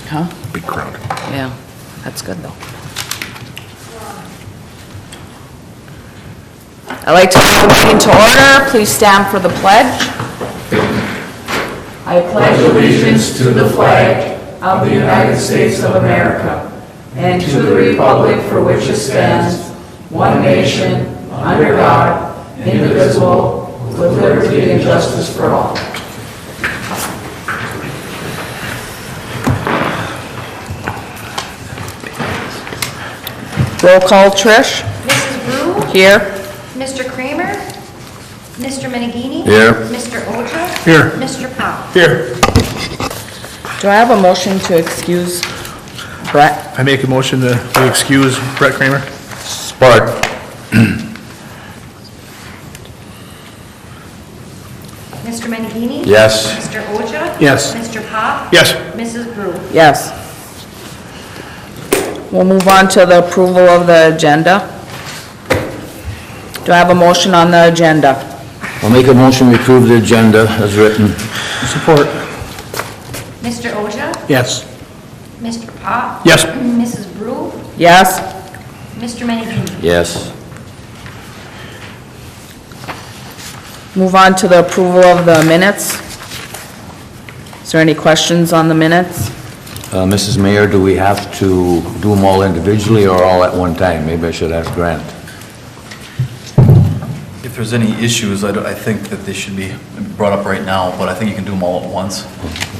Huh? Big crowd. Yeah, that's good though. I'd like to call the meeting to order. Please stand for the pledge. I pledge allegiance to the flag of the United States of America and to the republic for which it stands, one nation, under God, indivisible, with liberty and justice for all. Roll call, Trish. Mrs. Brew? Here. Mr. Kramer? Mr. Menegini? Here. Mr. Oja? Here. Mr. Pop? Here. Do I have a motion to excuse Brett? I make a motion to excuse Brett Kramer. Support. Mr. Menegini? Yes. Mr. Oja? Yes. Mr. Pop? Yes. Mrs. Brew? Yes. We'll move on to the approval of the agenda. Do I have a motion on the agenda? I'll make a motion to approve the agenda as written. Support. Mr. Oja? Yes. Mr. Pop? Yes. Mrs. Brew? Yes. Mr. Menegini? Yes. Move on to the approval of the minutes. Is there any questions on the minutes? Mrs. Mayor, do we have to do them all individually or all at one time? Maybe I should ask Grant. If there's any issues, I think that they should be brought up right now, but I think you can do them all at once.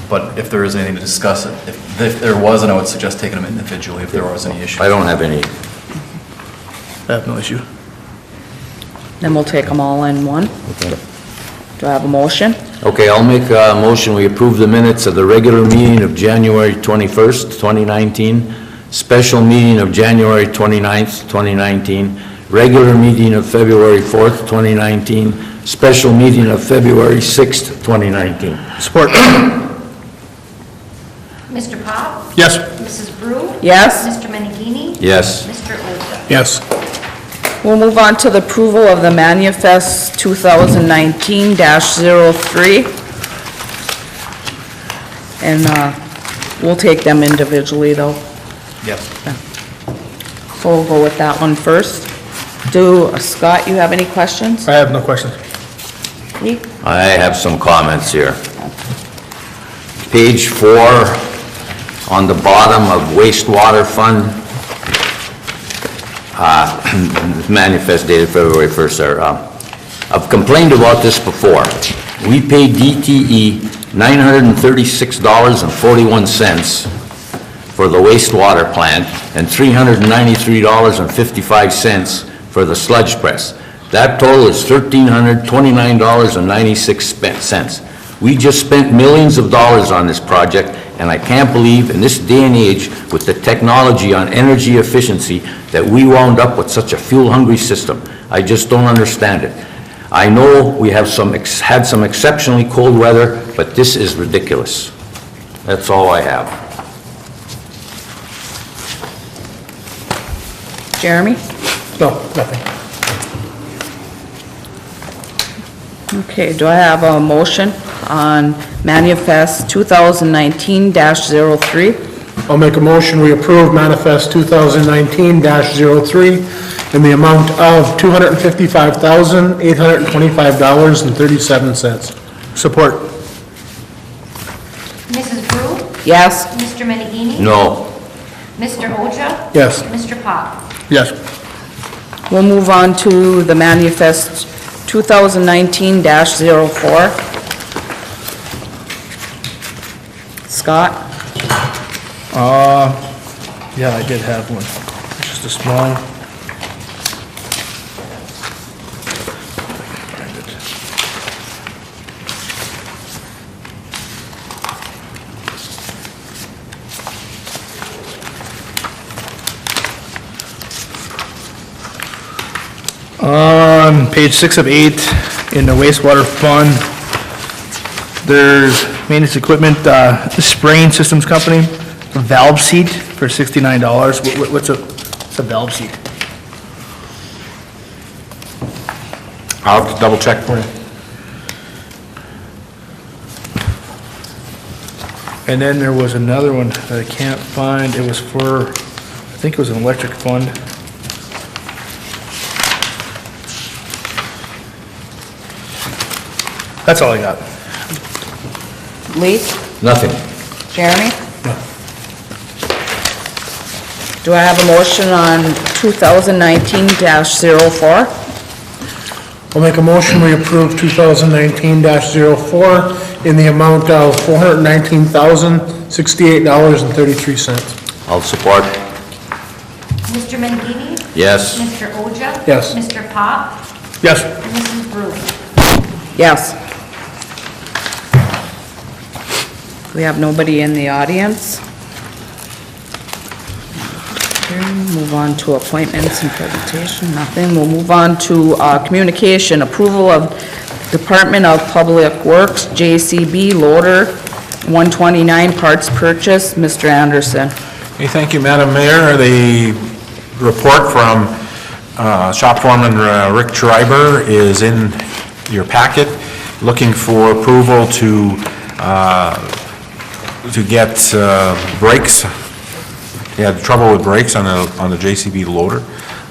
But if there is anything to discuss, if there was, then I would suggest taking them individually if there was any issues. I don't have any. I have no issue. Then we'll take them all in one. Okay. Do I have a motion? Okay, I'll make a motion, we approve the minutes of the regular meeting of January 21st, 2019, special meeting of January 29th, 2019, regular meeting of February 4th, 2019, special meeting of February 6th, 2019. Support. Mr. Pop? Yes. Mrs. Brew? Yes. Mr. Menegini? Yes. Mr. Oja? Yes. We'll move on to the approval of the manifest 2019-03. And we'll take them individually though. Yes. So we'll go with that one first. Scott, you have any questions? I have no questions. Lee? I have some comments here. Page 4, on the bottom of wastewater fund, manifest dated February 1st, sir. I've complained about this before. We pay DTE $936.41 for the wastewater plant and $393.55 for the sludge press. That total is $1,329.96. We just spent millions of dollars on this project, and I can't believe in this day and age with the technology on energy efficiency that we wound up with such a fuel-hungry system. I just don't understand it. I know we have had some exceptionally cold weather, but this is ridiculous. That's all I have. Jeremy? No, nothing. Okay, do I have a motion on manifest 2019-03? I'll make a motion, we approve manifest 2019-03 in the amount of $255,825.37. Support. Mrs. Brew? Yes. Mr. Menegini? No. Mr. Oja? Yes. Mr. Pop? Yes. We'll move on to the manifest 2019-04. Scott? Yeah, I did have one. It's just a small. On page 6 of 8, in the wastewater fund, there's maintenance equipment, spraying systems company, a valve seat for $69. What's a valve seat? I'll have to double check for you. And then there was another one that I can't find. It was for, I think it was an electric fund. That's all I got. Lee? Nothing. Jeremy? Do I have a motion on 2019-04? I'll make a motion, we approve 2019-04 in the amount of $419,068.33. I'll support. Mr. Menghini? Yes. Mr. Oja? Yes. Mr. Pop? Yes. Mrs. Brew? Yes. We have nobody in the audience. Okay, move on to appointments and presentation, nothing. We'll move on to communication, approval of Department of Public Works, JCB loader, 129 parts purchase. Mr. Anderson. Hey, thank you, Madam Mayor. The report from shop foreman Rick Schreiber is in your packet, looking for approval to get brakes. He had trouble with brakes on the JCB loader.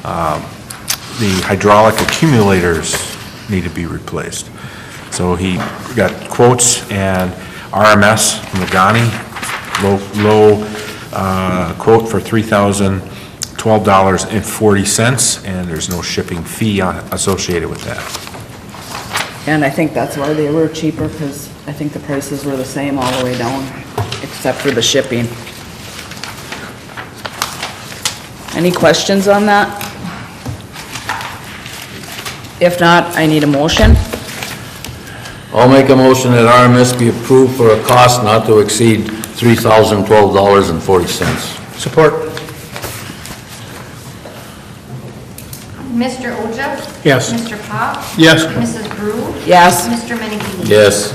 The hydraulic accumulators need to be replaced. So he got quotes, and RMS from Nagani, low quote for $3,012.40, and there's no shipping fee associated with that. And I think that's why they were cheaper, because I think the prices were the same all the way down, except for the shipping. Any questions on that? If not, I need a motion. I'll make a motion that RMS be approved for a cost not to exceed $3,012.40. Support. Mr. Oja? Yes. Mr. Pop? Yes. Mrs. Brew? Yes. Mr. Menghini? Yes.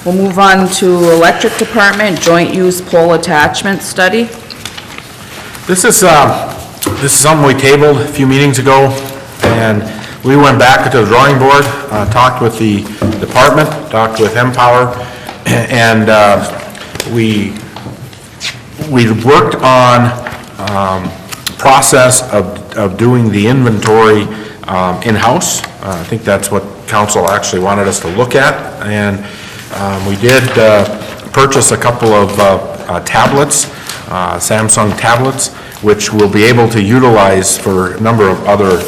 We'll move on to Electric Department Joint Use Pole Attachment Study. This is something we tabled a few meetings ago, and we went back to the drawing board, talked with the department, talked with Empower, and we worked on process of doing the inventory in-house. I think that's what council actually wanted us to look at, and we did purchase a couple of tablets, Samsung tablets, which we'll be able to utilize for a number of other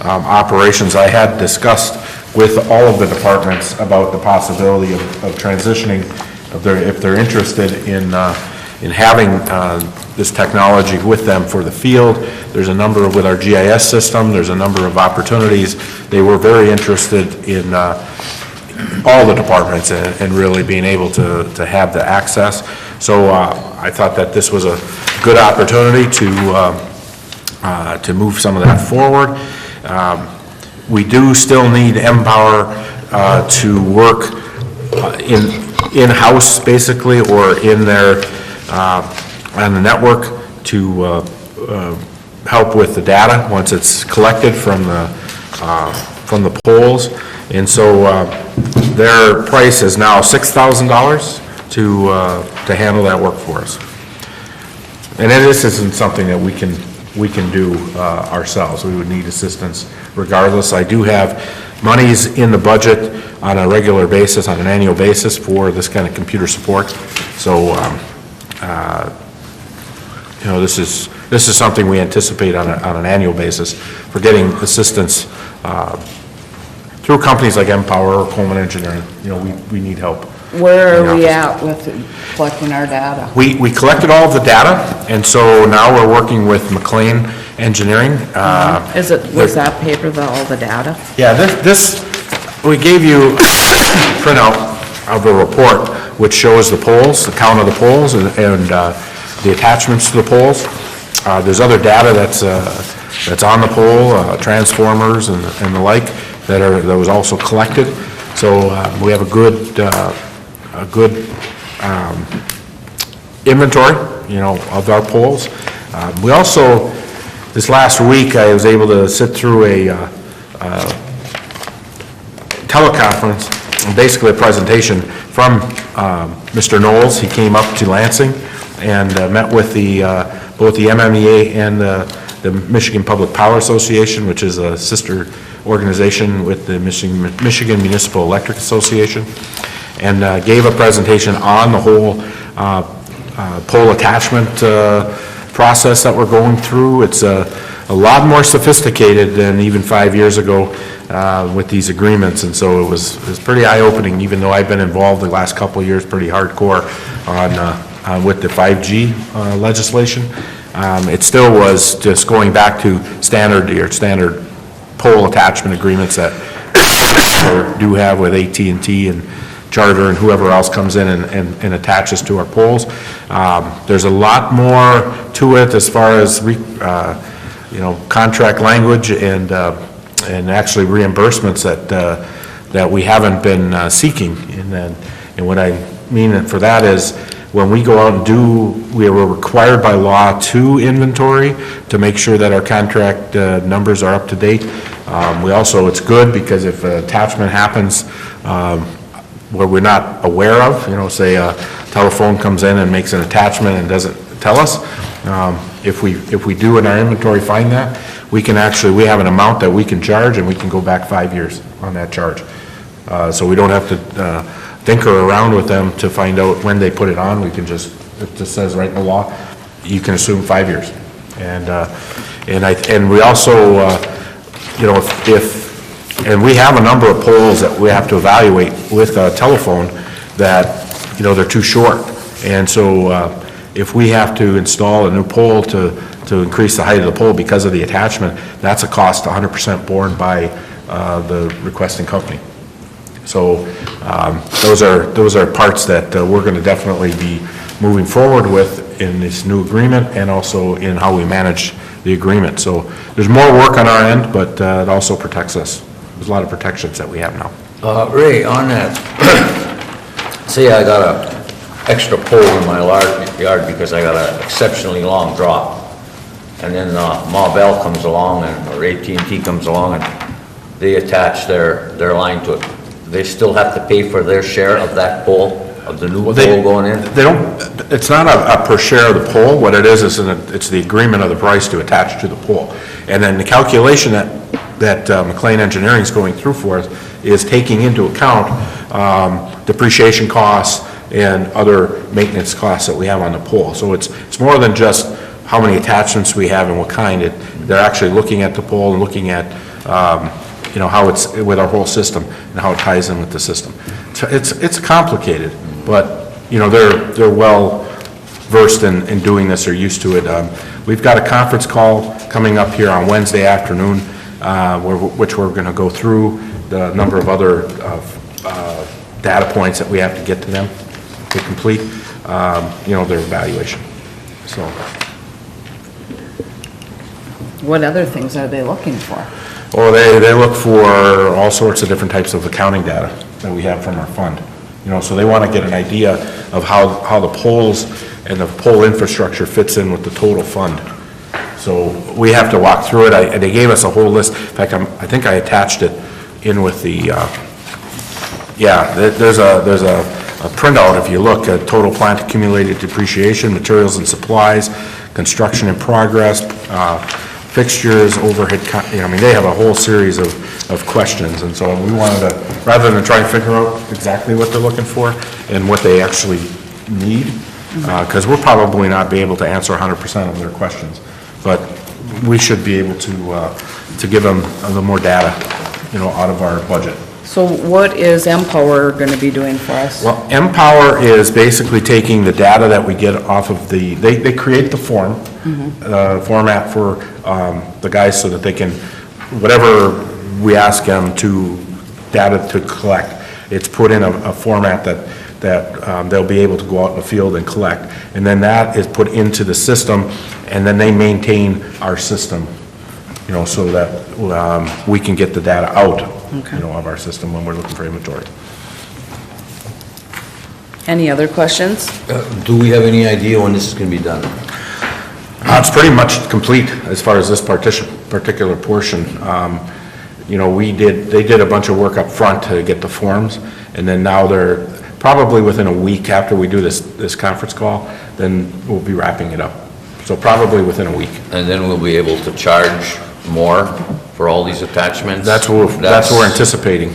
operations. I had discussed with all of the departments about the possibility of transitioning, if they're interested in having this technology with them for the field. There's a number with our GIS system, there's a number of opportunities. They were very interested in all the departments and really being able to have the access. So I thought that this was a good opportunity to move some of that forward. We do still need Empower to work in-house basically, or in their on the network to help with the data once it's collected from the polls. And so their price is now $6,000 to handle that work for us. And this isn't something that we can do ourselves. We would need assistance regardless. I do have monies in the budget on a regular basis, on an annual basis, for this kind of computer support. So, you know, this is something we anticipate on an annual basis for getting assistance through companies like Empower or Coleman Engineering. You know, we need help. Where are we at with collecting our data? We collected all of the data, and so now we're working with McLean Engineering. Was that paper, all the data? Yeah, this, we gave you a printout of the report, which shows the poles, the count of the poles, and the attachments to the poles. There's other data that's on the pole, transformers and the like, that was also collected. So we have a good inventory, you know, of our poles. We also, this last week, I was able to sit through a teleconference basically a presentation from Mr. Knowles. He came up to Lansing and met with both the MMEA and the Michigan Public Power Association, which is a sister organization with the Michigan Municipal Electric Association, and gave a presentation on the whole pole attachment process that we're going through. It's a lot more sophisticated than even 5 years ago with these agreements, and so it was pretty eye-opening, even though I've been involved the last couple of years pretty hardcore on with the 5G legislation. It still was just going back to standard pole attachment agreements that we do have with AT&T and Charter and whoever else comes in and attaches to our poles. There's a lot more to it as far as contract language and actually reimbursements that we haven't been seeking. And what I mean for that is when we go out and we are required by law to inventory to make sure that our contract numbers are up to date. We also, it's good because if an attachment happens where we're not aware of, say a telephone comes in and makes an attachment and doesn't tell us, if we do in our inventory find that, we have an amount that we can charge and we can go back 5 years on that charge. So we don't have to tinker around with them to find out when they put it on. We can just, it just says right in the law, you can assume 5 years. And we also, and we have a number of poles that we have to evaluate with a telephone that, they're too short. And so if we have to install a new pole to increase the height of the pole because of the attachment, that's a cost 100% borne by the requesting company. So those are parts that we're going to definitely be moving forward with in this new agreement and also in how we manage the agreement. So there's more work on our end, but it also protects us. There's a lot of protections that we have now. Ray, on that, say I got a extra pole in my yard because I got an exceptionally long drop, and then Marvell comes along or AT&T comes along and they attach their line to it. They still have to pay for their share of that pole, of the new pole going in? They don't, it's not a per share of the pole. What it is it's the agreement of the price to attach to the pole. And then the calculation that McLean Engineering is going through for us is taking into account depreciation costs and other maintenance costs that we have on the pole. So it's more than just how many attachments we have and what kind. They're actually looking at the pole and looking at how it's with our whole system and how it ties in with the system. It's complicated, but they're well versed in doing this. They're used to it. We've got a conference call coming up here on Wednesday afternoon, which we're going to go through the number of other data points that we have to get to them to complete their evaluation. So. What other things are they looking for? Well, they look for all sorts of different types of accounting data that we have from our fund. So they want to get an idea of how the poles and the pole infrastructure fits in with the total fund. So we have to walk through it. They gave us a whole list. In fact, I think I attached it in with the, there's a printout if you look at total plant accumulated depreciation, materials and supplies, construction in progress, fixtures, overhead, they have a whole series of questions, and so we wanted to, rather than try and figure out exactly what they're looking for and what they actually need, because we'll probably not be able to answer 100% of their questions, but we should be able to give them a little more data, out of our budget. So what is Empower going to be doing for us? Well, Empower is basically taking the data that we get off of they create the format for the guys so that they can, whatever we ask them data to collect, it's put in a format that they'll be able to go out in the field and collect. And then that is put into the system, and then they maintain our system, so that we can get the data out, of our system when we're looking for inventory. Any other questions? Do we have any idea when this is going to be done? It's pretty much complete as far as this particular portion. you know, they did a bunch of work up front to get the forms, and then now they're probably within a week after we do this conference call, then we'll be wrapping it up. So probably within a week. And then we'll be able to charge more for all these attachments? That's what we're anticipating.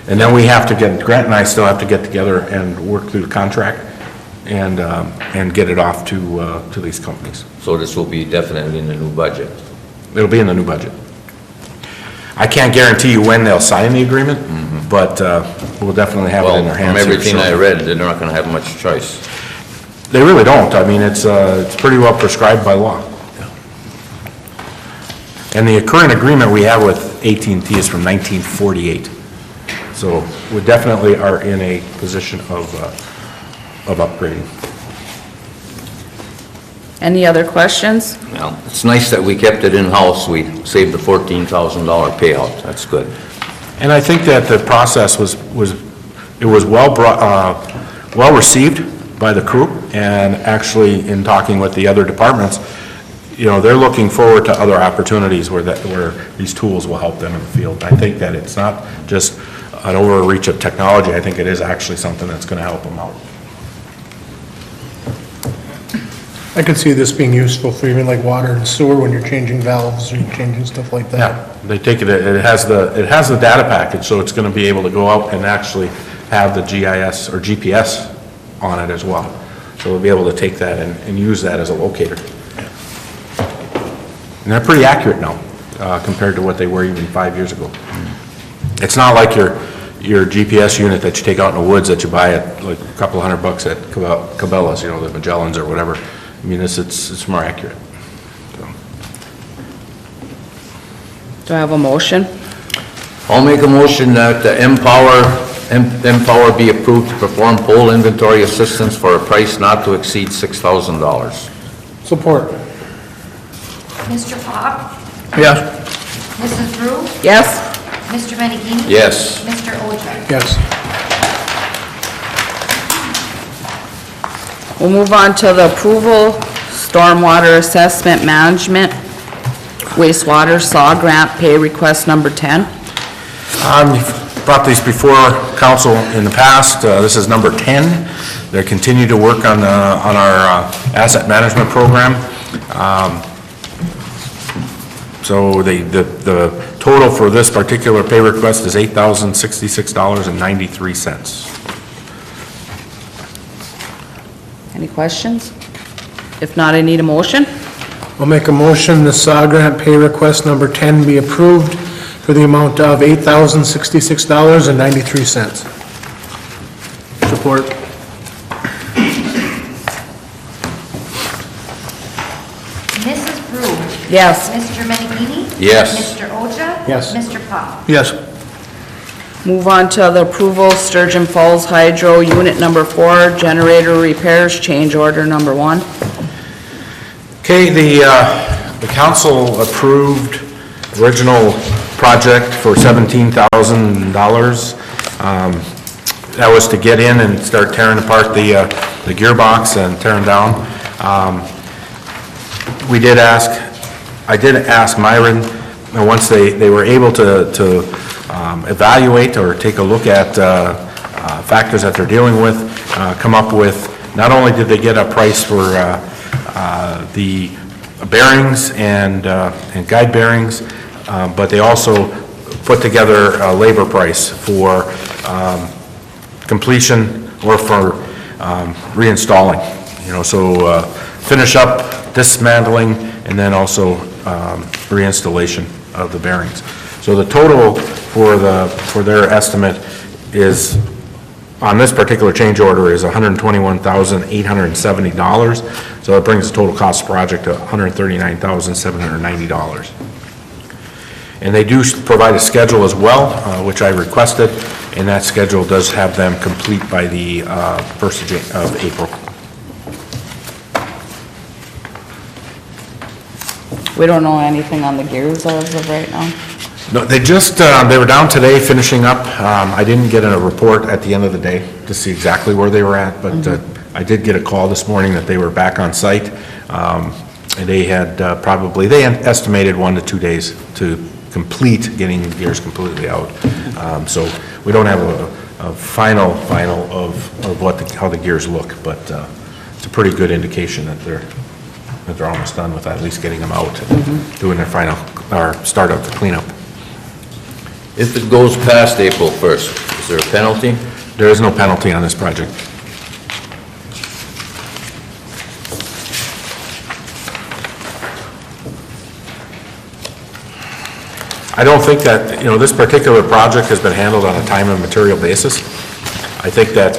And then we have to Grant and I still have to get together and work through the contract and get it off to these companies. So this will be definitely in the new budget? It'll be in the new budget. I can't guarantee you when they'll sign the agreement, but we'll definitely have it in their hands. Well, from here everything I shortly. read, they're not gonna have much choice. They really don't. I mean, it's pretty well prescribed by law. And the current agreement we have with AT&T is from 1948. So we definitely are in a position of upgrading. Any other questions? Well, it's nice that we kept it in-house. We saved the $14,000 payout. That's good. And I think that the process was well received by the crew, and actually in talking with the other departments, you know, they're looking forward to other opportunities where these tools will help them in the field. I think that it's not just an overreach of technology. I think it is actually something that's going to help them out. I could see this being useful for even like water and sewer when you're changing valves or you're changing stuff like that. Yeah, they take it has the data package, so it's going to be able to go out and actually have the GIS or GPS on it as well. So we'll be able to take that and use that as a locator. And they're pretty accurate now, compared to what they were even 5 years ago. It's not like your GPS unit that you take out in the woods that you buy at like a couple $100 at Cabela's, you know, the Magellans or whatever. I mean, it's more accurate. So. Do I have a motion? I'll make a motion that the Empower be approved to perform pole inventory assistance for a price not to exceed $6,000. Support. Mr. Pop? Yes. Mrs. Drew? Yes? Mr. Menegini? Yes. Mr. Ogier? Yes. We'll move on to the approval, stormwater assessment management, wastewater saw grant pay request number 10. We've brought these before council in the past. This is number 10. They continue to work on our asset management program. So the total for this particular pay request is $8,066.93. Any questions? If not, I need a motion. I'll make a motion, the SAW grant pay request number 10 be approved for the amount of $8,066.93. Support. Mrs. Drew? Yes. Mr. Menegini? Yes. Mr. Ogier? Yes. Mr. Pop? Yes. Move on to the approval, Sturgeon Falls Hydro Unit Number 4, generator repairs, change order number 1. Okay, the council approved original project for $17,000. That was to get in and start tearing apart the gearbox and tearing down. I did ask Myron, and once they were able to evaluate or take a look at factors that they're dealing with, come up with, not only did they get a price for the bearings and guide bearings, but they also put together a labor price for completion or for reinstalling. You know, so finish up dismantling and then also reinstallation of the bearings. So the total for their estimate is, on this particular change order, is $121,870. So it brings the total cost of the project to $139,790. And they do provide a schedule as well, which I requested, and that schedule does have them complete by the 1st of April. We don't know anything on the gears as of right now. No, they were down today finishing up. I didn't get a report at the end of the day to see exactly where they were at, but I did get a call this morning that they were back on site. And they had they estimated 1 to 2 days to complete getting the gears completely out. So we don't have a final of what how the gears look, but it's a pretty good indication that they're almost done with at least getting them out and doing their final, or start of the cleanup. If it goes past April 1st, is there a penalty? There is no penalty on this project. I don't think that, this particular project has been handled on a time and material basis. I think that,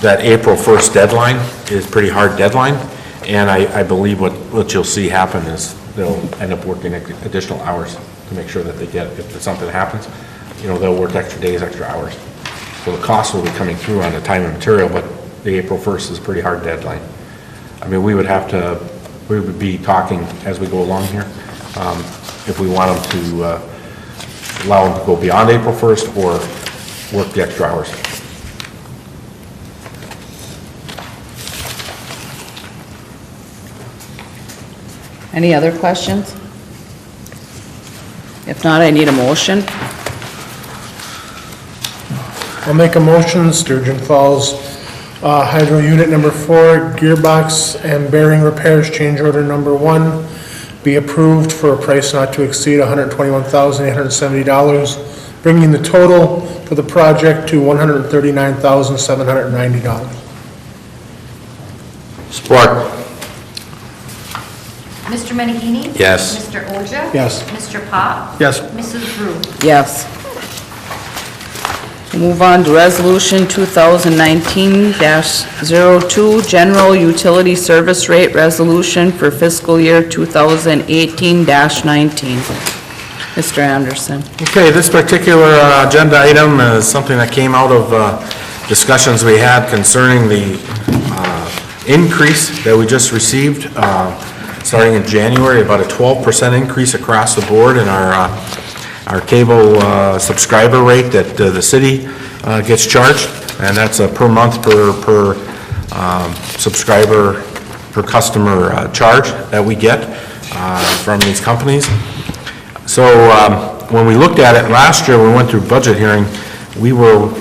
that April 1st deadline is a pretty hard deadline, and I believe what you'll see happen is they'll end up working additional hours to make sure that they get, if something happens, they'll work extra days, extra hours. So the cost will be coming through on the time and material, but the April 1st is a pretty hard deadline. I mean, we would be talking as we go along here, if we want them to allow them to go beyond April 1st or work the extra hours. Any other questions? If not, I need a motion. I'll make a motion, Sturgeon Falls Hydro Unit Number 4, gearbox and bearing repairs, change order number 1, be approved for a price not to exceed $121,870, bringing the total for the project to $139,790. Support. Mr. Menahini? Yes. Mr. Oja? Yes. Mr. Pop? Yes. Mrs. Brew? Yes. Move on to Resolution 2019-02, General Utility Service Rate Resolution for fiscal year 2018-19. Mr. Anderson. Okay, this particular agenda item is something that came out of discussions we had concerning the increase that we just received starting in January, about a 12% increase across the board in our cable subscriber rate that the city gets charged, and that's a per month per subscriber per customer charge that we get from these companies. So when we looked at it last year, we went through budget hearing, we were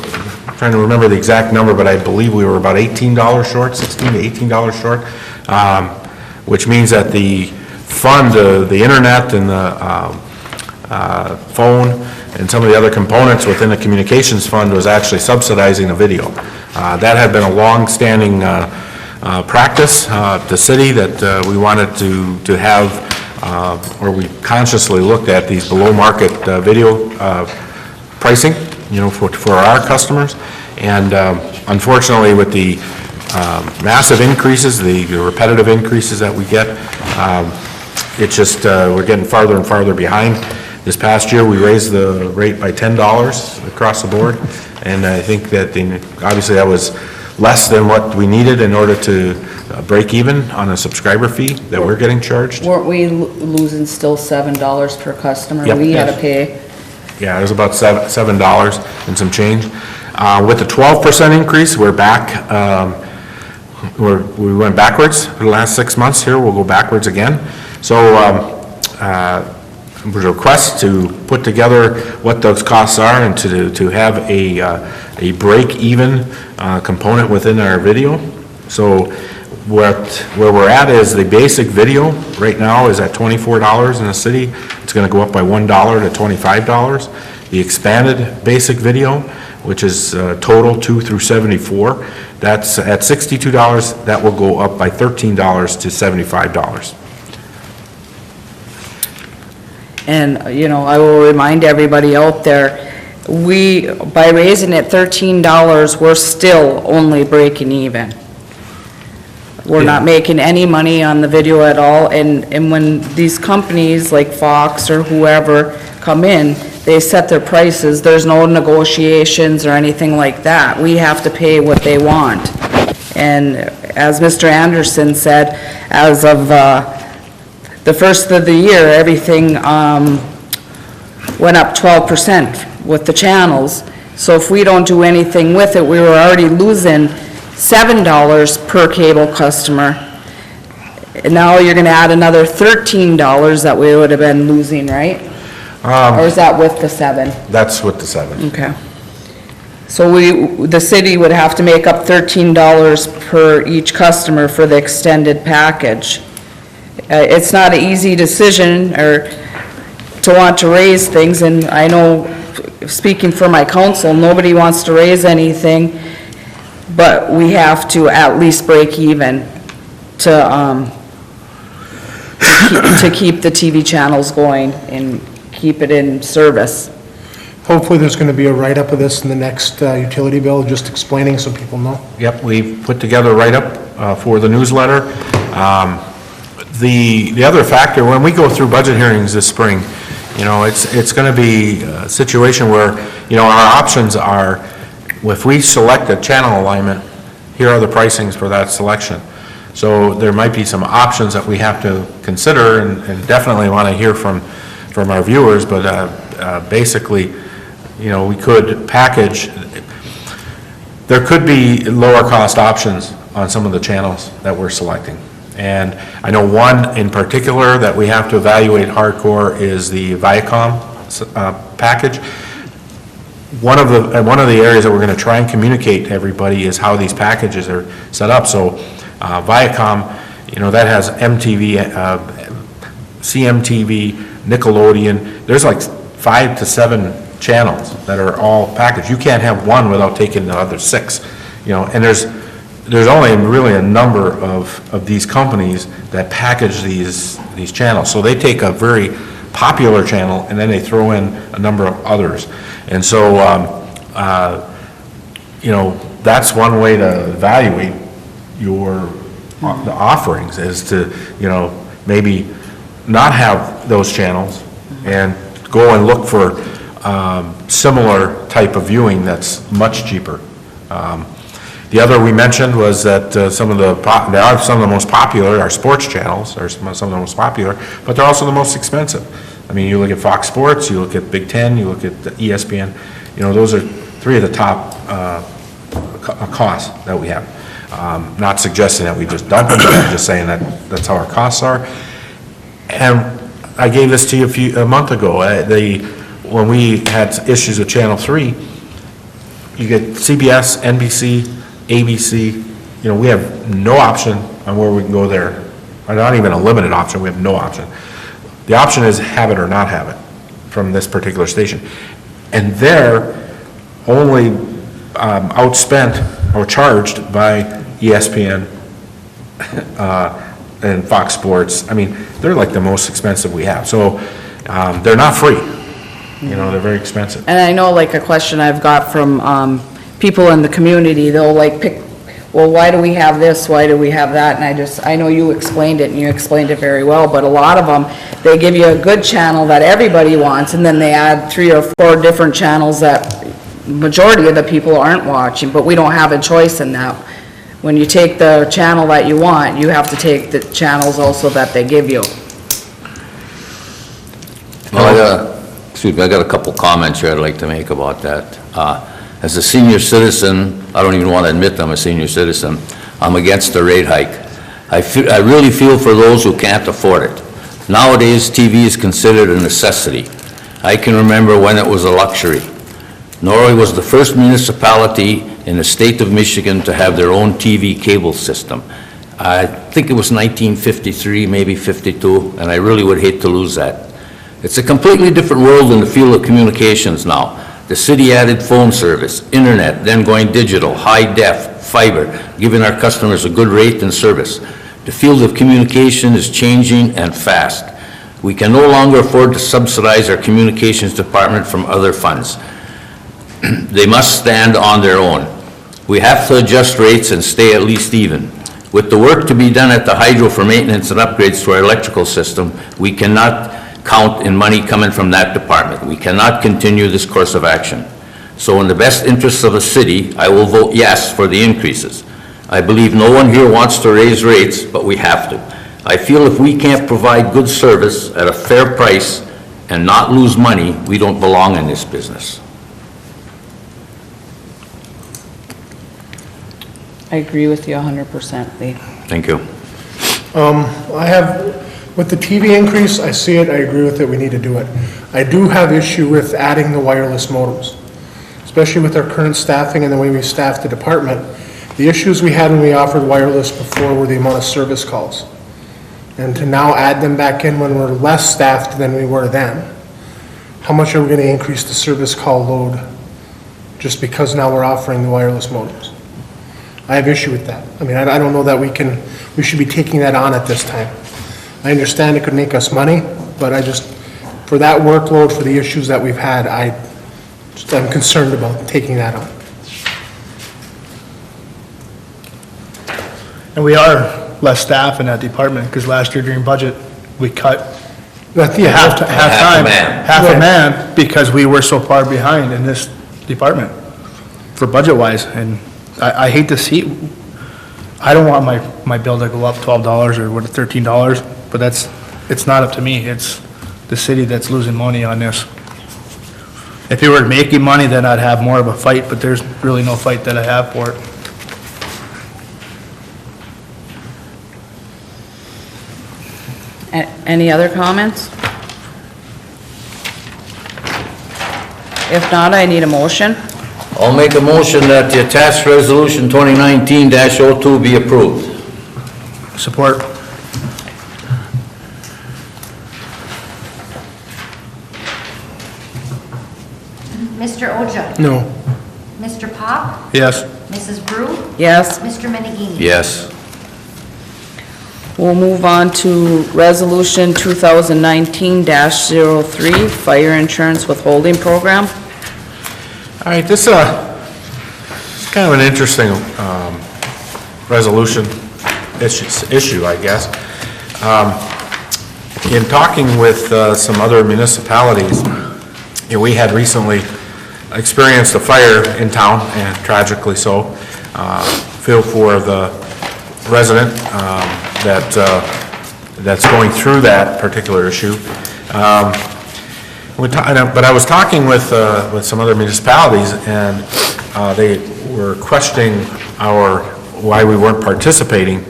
trying to remember the exact number, but I believe we were about $18 short, $16 to $18 short, which means that the fund, the internet and the phone and some of the other components within the communications fund was actually subsidizing the video. That had been a long-standing practice at the city that we wanted to have, or we consciously looked at these below-market video pricing, for our customers. And unfortunately, with the massive increases, the repetitive increases that we get, it's just, we're getting farther and farther behind. This past year, we raised the rate by $10 across the board, and I think that obviously that was less than what we needed in order to break even on a subscriber fee that we're getting charged. Weren't we losing still $7 per customer? Yep. We had to pay. Yeah, it was about $7 and some change. With the 12% increase, we're back. We went backwards for the last 6 months here. We'll go backwards again. So was a request to put together what those costs are and to have a break-even component within our video. So where we're at is the basic video right now is at $24 in the city. It's going to go up by $1 to $25. The expanded basic video, which is total 2 through 74, that's at $62. That will go up by $13 to $75. And, I will remind everybody out there, by raising it $13, we're still only breaking even. We're not making any money on the video at all, and when these companies like Fox or whoever come in, they set their prices, there's no negotiations or anything like that. We have to pay what they want. And as Mr. Anderson said, as of the first of the year, everything went up 12% with the channels. So if we don't do anything with it, we were already losing $7 per cable customer. And now you're going to add another $13 that we would have been losing, right? Or is that with the 7? That's with the 7. Okay. So the city would have to make up $13 per each customer for the extended package. It's not an easy decision or to want to raise things, and I know, speaking for my council, nobody wants to raise anything, but we have to at least break even to keep the TV channels going and keep it in service. Hopefully, there's going to be a write-up of this in the next utility bill, just explaining so people know. Yep, we put together a write-up for the newsletter. The other factor, when we go through budget hearings this spring, you know, it's going to be a situation where, you know, our options are, if we select a channel alignment, here are the pricings for that selection. So there might be some options that we have to consider and definitely want to hear from our viewers, but basically, you know, we could package, there could be lower cost options on some of the channels that we're selecting. And I know one in particular that we have to evaluate hardcore is the Viacom package. One of the areas that we're going to try and communicate to everybody is how these packages are set up. So Viacom, you know, that has MTV, CMTV, Nickelodeon. There's like 5 to 7 channels that are all packaged. You can't have one without taking the other 6, you know, and there's only really a number of these companies that package these channels. So they take a very popular channel and then they throw in a number of others. And so, you know, that's one way to evaluate the offerings, is to, you know, maybe not have those channels and go and look for similar type of viewing that's much cheaper. The other we mentioned was that some of the most popular are sports channels, or some of the most popular, but they're also the most expensive. I mean, you look at Fox Sports, you look at Big Ten, you look at the ESPN, you know, those are 3 of the top costs that we have. Not suggesting that we just dump them, but I'm just saying that that's how our costs are. And I gave this to you a month ago. When we had issues with Channel 3, you get CBS, NBC, ABC, you know, we have no option on where we can go there. Or not even a limited option, we have no option. The option is have it or not have it from this particular station. And they're only outspent or charged by ESPN and Fox Sports. I mean, they're like the most expensive we have. So they're not free. You know, they're very expensive. And I know, like, a question I've got from people in the community, they'll like pick, well, why do we have this, why do we have that? And I know you explained it, and you explained it very well, but a lot of them, they give you a good channel that everybody wants, and then they add 3 or 4 different channels that majority of the people aren't watching, but we don't have a choice in that. When you take the channel that you want, you have to take the channels also that they give you. Well, I got a couple comments here I'd like to make about that. As a senior citizen, I don't even want to admit I'm a senior citizen, I'm against the rate hike. I really feel for those who can't afford it. Nowadays, TV is considered a necessity. I can remember when it was a luxury. Norway was the first municipality in the state of Michigan to have their own TV cable system. I think it was 1953, maybe 52, and I really would hate to lose that. It's a completely different world in the field of communications now. The city added phone service, internet, then going digital, high def, fiber, giving our customers a good rate and service. The field of communication is changing and fast. We can no longer afford to subsidize our communications department from other funds. They must stand on their own. We have to adjust rates and stay at least even. With the work to be done at the hydro for maintenance and upgrades to our electrical system, we cannot count in money coming from that department. We cannot continue this course of action. So in the best interests of the city, I will vote yes for the increases. I believe no one here wants to raise rates, but we have to. I feel if we can't provide good service at a fair price and not lose money, we don't belong in this business. I agree with you 100%, Lee. Thank you. I have With the TV increase, I see it, I agree with it, we need to do it. I do have issue with adding the wireless modems, especially with our current staffing and the way we staff the department. The issues we had when we offered wireless before were the amount of service calls. And to now add them back in when we're less staffed than we were then, how much are we gonna increase the service call load just because now we're offering the wireless modems? I have issue with that. I mean, I don't know that we should be taking that on at this time. I understand it could make us money, but for that workload, for the issues that we've had, I'm concerned about taking that on. And we are less staff in that department, because last year during budget, we cut half a man. a man, because we were so far behind in this department for budget-wise, and I hate to see, I don't want my bill to go up $12 or $13, but it's not up to me, it's the city that's losing money on this. If you were making money, then I'd have more of a fight, but there's really no fight that I have for it. Any other comments? If not, I need a motion. I'll make a motion that the attached resolution 2019-02 be approved. Support. Mr. Oja? No. Mr. Pop? Yes. Mrs. Brew? Yes. Mr. Menegini? Yes. We'll move on to Resolution 2019-03, Fire Insurance Withholding Program. All right, this is kind of an interesting resolution issue, I guess. In talking with some other municipalities, we had recently experienced a fire in town, and tragically so. Feel for the resident that's going through that particular issue. But I was talking with some other municipalities, and they were questioning why we weren't participating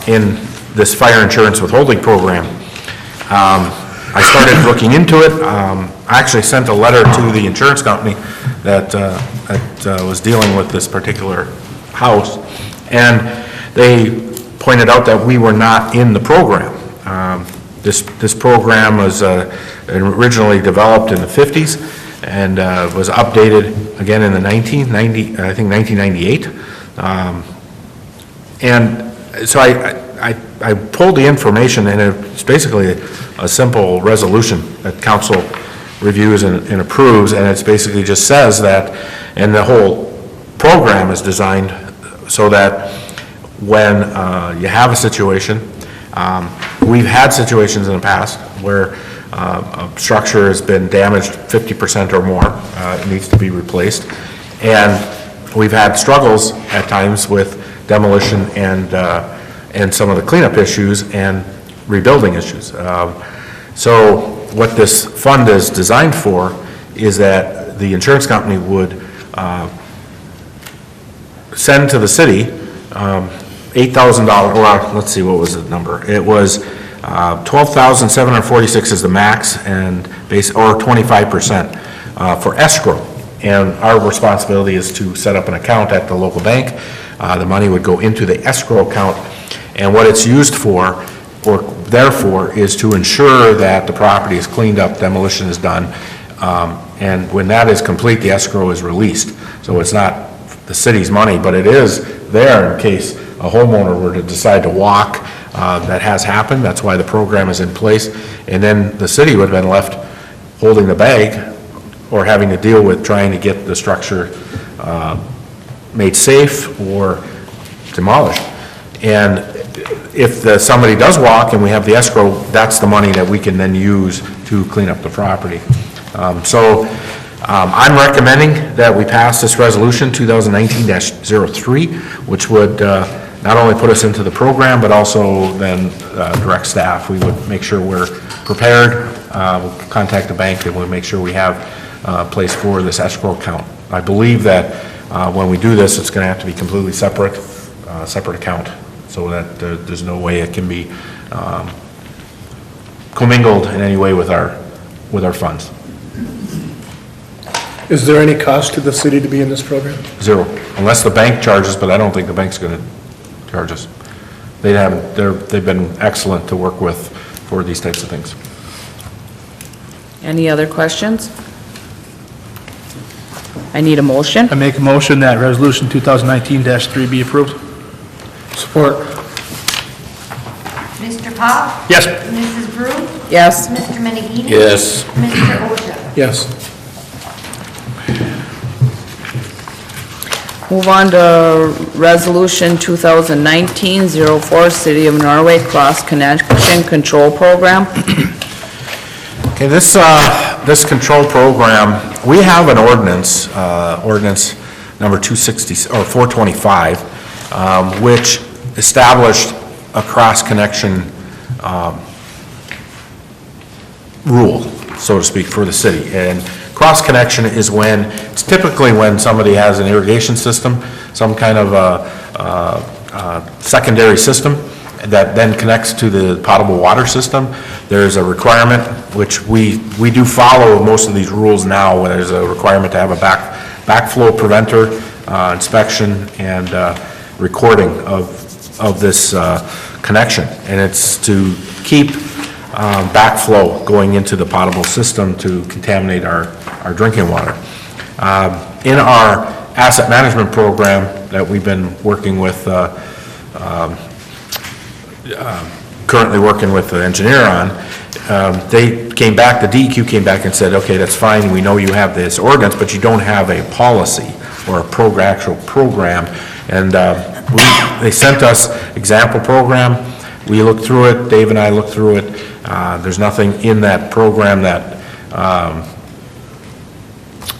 in this fire insurance withholding program. I started looking into it. I actually sent a letter to the insurance company that was dealing with this particular house, and they pointed out that we were not in the program. This program was originally developed in the 50s and was updated again in the 1998. And so I pulled the information, and it's basically a simple resolution that council reviews and approves, and it's basically just says that, and the whole program is designed so that when you have a situation, we've had situations in the past where a structure has been damaged 50% or more, it needs to be replaced, and we've had struggles at times with demolition and some of the cleanup issues and rebuilding issues. So what this fund is designed for is that the insurance company would send to the city $8,000, well, let's see, what was the number? It was $12,746 is the max, and or 25% for escrow. And our responsibility is to set up an account at the local bank. The money would go into the escrow account, and what it's used for, or therefore, is to ensure that the property is cleaned up, demolition is done, and when that is complete, the escrow is released. So it's not the city's money, but it is there in case a homeowner were to decide to walk. That has happened. That's why the program is in place. And then the city would have been left holding the bag or having to deal with trying to get the structure made safe or demolished. And if somebody does walk and we have the escrow, that's the money that we can then use to clean up the property. I'm recommending that we pass this resolution 2019-03, which would not only put us into the program, but also then direct staff. We would make sure we're prepared, we'll contact the bank, and we'll make sure we have a place for this escrow account. I believe that when we do this, it's going to have to be completely separate account, so that there's no way it can be commingled in any way with our funds. Is there any cost to the city to be in this program? Zero, unless the bank charges, but I don't think the bank's going to charge us. They've been excellent to work with for these types of things. Any other questions? I need a motion. I make a motion that resolution 2019-3 be approved. Support. Mr. Pop? Yes. Mrs. Brew? Yes. Mr. Menegini? Yes. Mr. Oja? Yes. Move on to Resolution 2019-04, City of Norway Cross Connection Control Program. Okay, this control program, we have an ordinance, ordinance number 260, or 425, which established a cross-connection rule, so to speak, for the city. And cross-connection is it's typically when somebody has an irrigation system, some kind of secondary system that then connects to the potable water system. There's a requirement, which we do follow most of these rules now, where there's a requirement to have a backflow preventer inspection and recording of this connection. And it's to keep backflow going into the potable system to contaminate our drinking water. In our asset management program that we've been working with, currently working with the engineer on, they came back, the DEQ came back and said, okay, that's fine, we know you have this ordinance, but you don't have a policy or a actual program. And they sent us example program. We looked through it, Dave and I looked through it. There's nothing in that program that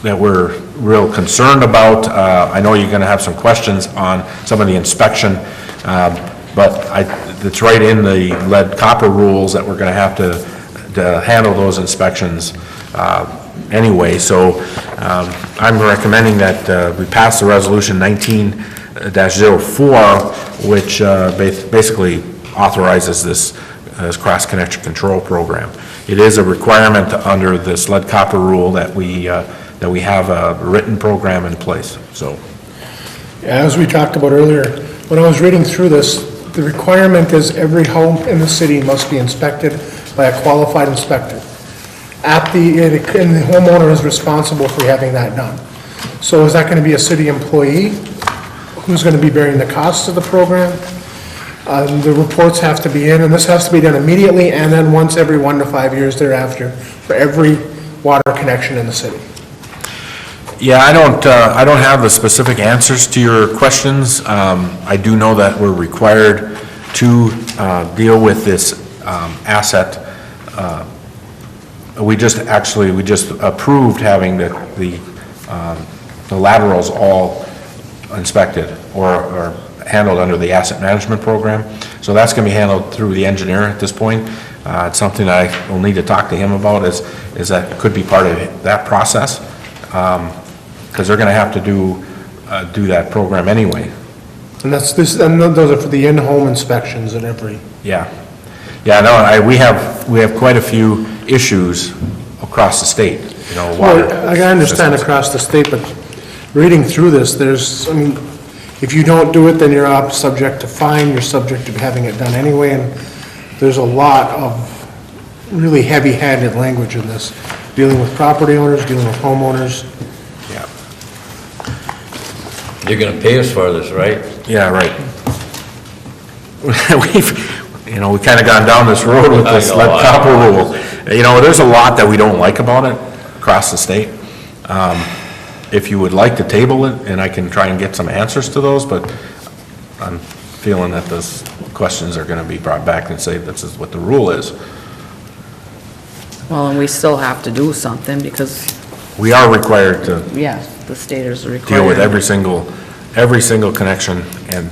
we're real concerned about. I know you're going to have some questions on some of the inspection, but it's right in the lead copper rules that we're going to have to handle those inspections anyway. So I'm recommending that we pass the resolution 19-04, which basically authorizes this cross-connection control program. It is a requirement under this lead copper rule that we have a written program in place. So, As we talked about earlier, when I was reading through this, the requirement is every home in the city must be inspected by a qualified inspector. And the homeowner is responsible for having that done. So is that going to be a city employee? Who's going to be bearing the costs of the program? The reports have to be in, and this has to be done immediately and then once every 1 to 5 years thereafter for every water connection in the city. yeah, I don't have the specific answers to your questions. I do know that we're required to deal with this asset. We just approved having the laterals all inspected or handled under the asset management program. So that's going to be handled through the engineer at this point. It's something I will need to talk to him about, is that could be part of that process, because they're going to have to do that program anyway. And those are for the in-home inspections and every. Yeah, no, we have quite a few issues across the state, water. Well, I understand systems. across the state, but reading through this, if you don't do it, then you're subject to fine, you're subject to having it done anyway, and there's a lot of really heavy-handed language in this, dealing with property owners, dealing with homeowners. Yeah, They're going to pay us for this, right? yeah, right. We kind of gone down this road with this I know, lead I copper know. rule. There's a lot that we don't like about it across the state. If you would like to table it, and I can try and get some answers to those, but I'm feeling that those questions are going to be brought back and say this is what the rule is. Well, and we still have to do something because, We are required to yeah, the state is required. deal with every single connection and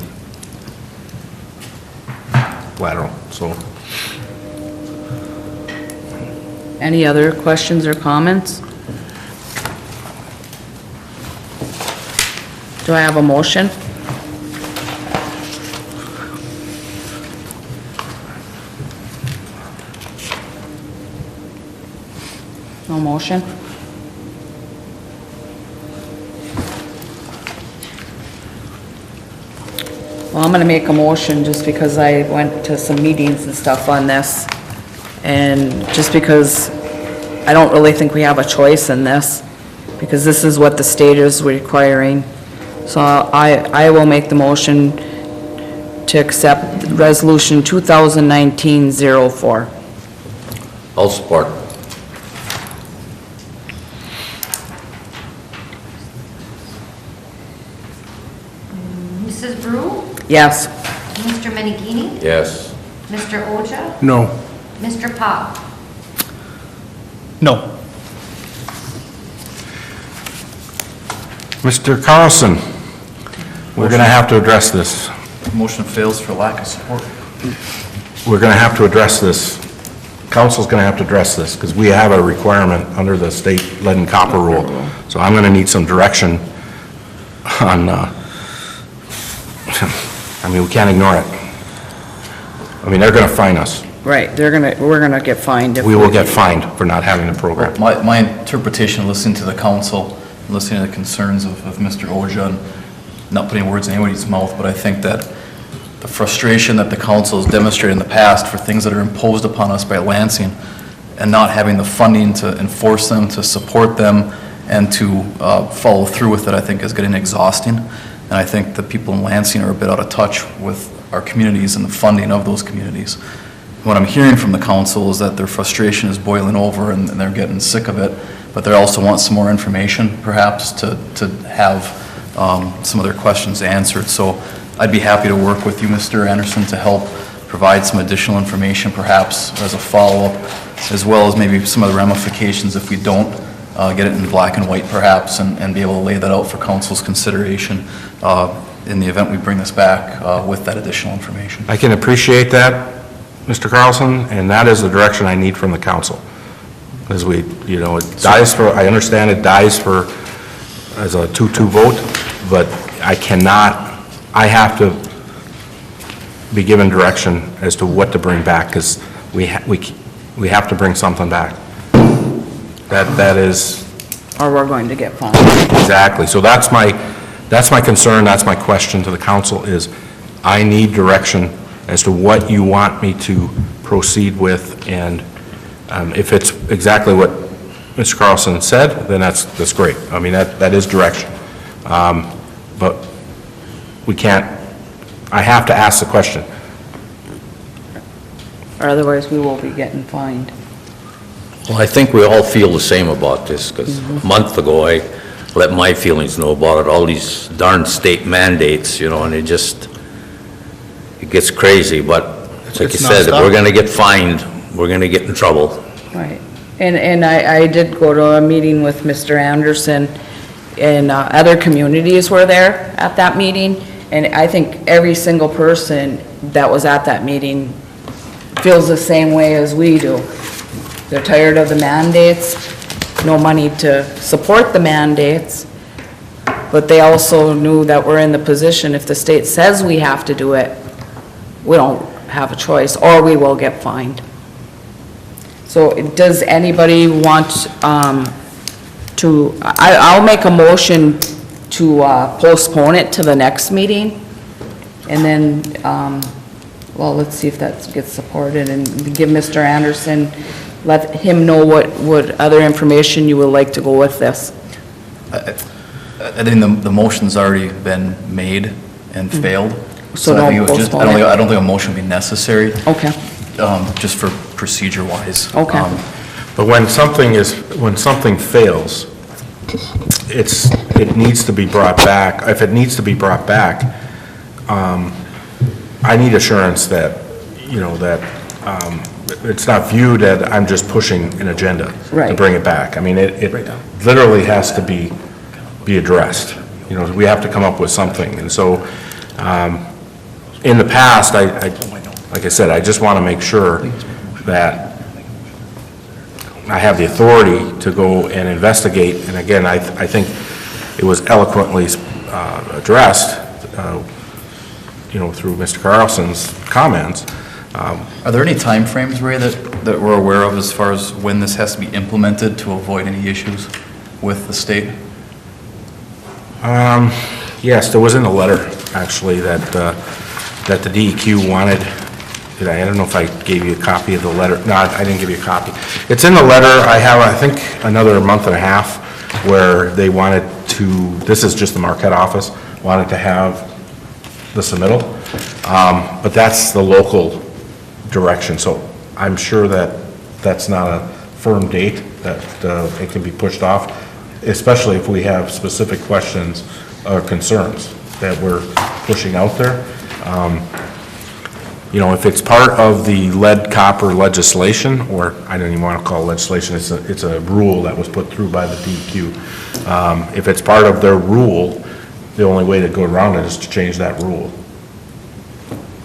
lateral, so. Any other questions or comments? Do I have a motion? No motion? Well, I'm gonna make a motion just because I went to some meetings and stuff on this. And just because I don't really think we have a choice in this, because this is what the state is requiring. So I will make the motion to accept Resolution 2019-04. I'll support. Mrs. Brew, Yes. Mr. Menegini, Yes. Mr. Oja, No. Mr. Pop. No. Mr. Carlson, we're going to have to address this. Motion fails for lack of support. We're going to have to address this. Council's going to have to address this, because we have a requirement under the state lead and copper rule. So I'm going to need some direction on, I mean, we can't ignore it. I mean, they're going to fine us. Right, we're gonna get fined if We will get fined for not having the program. My interpretation, listening to the council, listening to the concerns of Mr. Oja, and not putting words in anybody's mouth, but I think that the frustration that the council has demonstrated in the past for things that are imposed upon us by Lansing and not having the funding to enforce them, to support them, and to follow through with it, I think is getting exhausting. And I think the people in Lansing are a bit out of touch with our communities and the funding of those communities. What I'm hearing from the council is that their frustration is boiling over and they're getting sick of it, but they also want some more information perhaps to have some of their questions answered. So I'd be happy to work with you, Mr. Anderson, to help provide some additional information perhaps as a follow-up, as well as maybe some of the ramifications if we don't get it in black and white perhaps, and be able to lay that out for council's consideration in the event we bring this back with that additional information. I can appreciate that, Mr. Carlson, and that is the direction I need from the council. As we, you know, it dies for, I understand it dies for, as a 2-2 vote, but I have to be given direction as to what to bring back, because we have to bring something back. That is, or we're going to get fined. exactly. So that's my concern, that's my question to the council is, I need direction as to what you want me to proceed with, and if it's exactly what Mr. Carlson said, then that's great. I mean, that is direction. But we can't, I have to ask the question. Or otherwise we will be getting fined. Well, I think we all feel the same about this, because a month ago, I let my feelings know about it, all these darn state mandates, you know, and it gets crazy, but like you It's said, if nonstop. we're gonna get fined, we're gonna get in trouble. Right. And I did go to a meeting with Mr. Anderson, and other communities were there at that meeting, and I think every single person that was at that meeting feels the same way as we do. They're tired of the mandates, no money to support the mandates, but they also knew that we're in the position, if the state says we have to do it, we don't have a choice, or we will get fined. So does anybody want I'll make a motion to postpone it to the next meeting, and then, well, let's see if that gets supported, and give Mr. Anderson, let him know what other information you would like to go with this. I think the motion's already been made and failed. So I don't think it would just- postpone it? I don't think a motion would be necessary, Okay, just for procedure-wise. okay. But when something fails, it needs to be brought back. If it needs to be brought back, I need assurance that, you know, that it's not viewed that I'm just pushing an agenda to Right. bring it back. I mean, it literally has to be addressed. You know, we have to come up with something. And so, in the past, like I said, I just want to make sure that I have the authority to go and investigate, and again, I think it was eloquently addressed, you know, through Mr. Carlson's comments, Are there any timeframes, Ray, that we're aware of as far as when this has to be implemented to avoid any issues with the state? Yes, there was in a letter, actually, that the DEQ wanted. I don't know if I gave you a copy of the letter. No, I didn't give you a copy. It's in the letter. I have, I think, another month and a half where they wanted to, this is just the Marquette office, wanted to have the submittal. But that's the local direction, so I'm sure that that's not a firm date, that it can be pushed off, especially if we have specific questions or concerns that we're pushing out there. You know, if it's part of the lead copper legislation, or I don't even want to call it legislation, it's a rule that was put through by the DEQ. If it's part of their rule, the only way to go around it is to change that rule.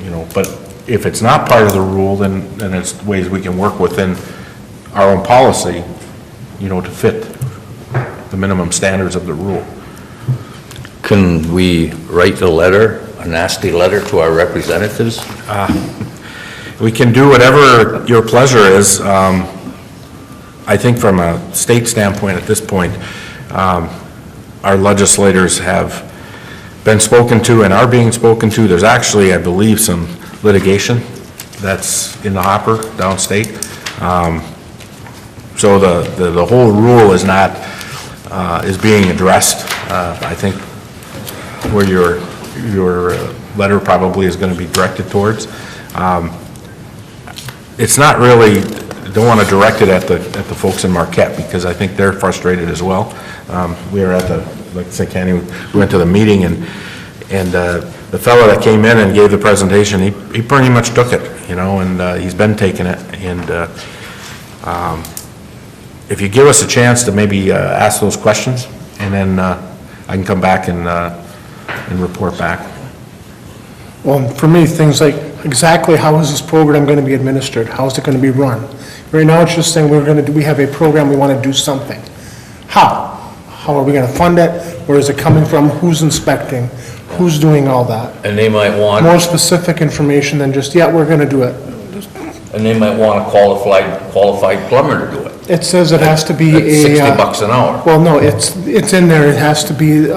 You know, but if it's not part of the rule, then it's ways we can work within our own policy, you know, to fit the minimum standards of the rule. Can we write a letter, a nasty letter to our representatives? We can do whatever your pleasure is. I think from a state standpoint at this point, our legislators have been spoken to and are being spoken to. There's actually, I believe, some litigation that's in the hopper downstate. So the whole rule is not, is being addressed. I think where your letter probably is going to be directed towards. It's not really, don't want to direct it at the folks in Marquette, because I think they're frustrated as well. We were at the, like I said, Kenny, we went to the meeting, and the fellow that came in and gave the presentation, he pretty much took it, you know, and he's been taking it. And if you give us a chance to maybe ask those questions, and then I can come back and report back. Well, for me, things like exactly how is this program going to be administered? How is it going to be run? Right now, it's just saying we have a program, we want to do something. How? How are we going to fund it? Where is it coming from? Who's inspecting? Who's doing all that? And they might want, More specific information than just, yeah, we're going to do it. and they might want a qualified plumber to do it. It says it has to be At a... 60 bucks an hour. Well, no, it's in there, it has to be,